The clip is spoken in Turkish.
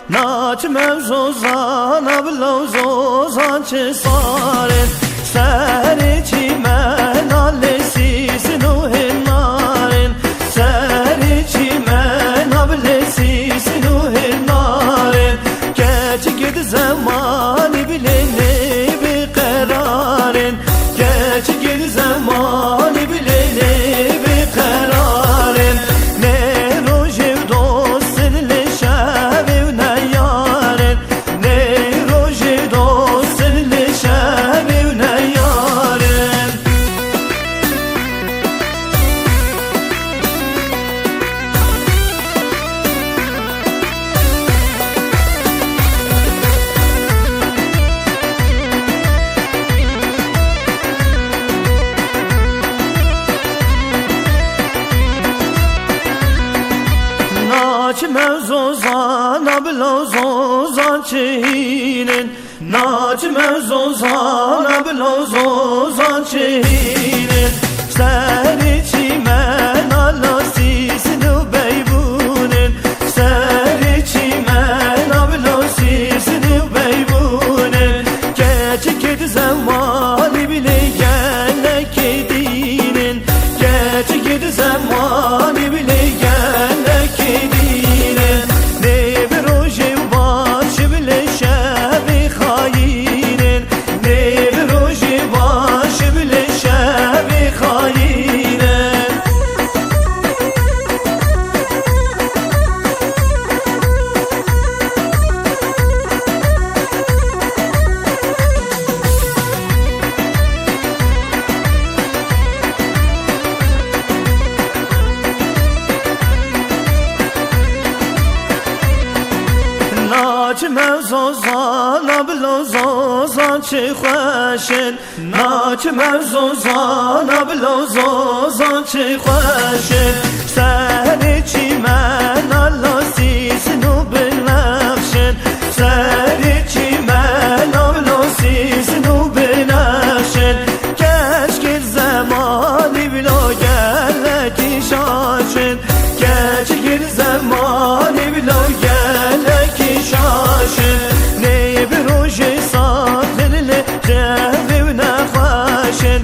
naçmem zozana blozozan çe saren seri çimen allesisin o hennaren seri çimen allesisin o hennaren geç gid zamanı bilene bir kararen geç gid zamanı bilene bir kararen ne rojev dostin leşav ne yaren ne rojev dostin leşav ne yaren naçmem zozana blozozan çehinin naçmem zozana blozozan çehinin seri çimen allasisin o beybunin seri çimen allasisin o beybunin geç kedi zamanı bile gele kedinin geç kedi zamanı bile gele kedinin ne bir rojev başı bile şevi hayinin ne bir rojev başı bile şevi hayinin naçmem zozana blozozan çe xoşin naçmem zozana blozozan çe xoşin seri çimen allasisin o benafşin seri çimen allasisin o benafşin keşke zamanı bilo gele ki şaşin keşke zamanı bilo gele ki şaşin ne bir roje sakın le cev ne xoşin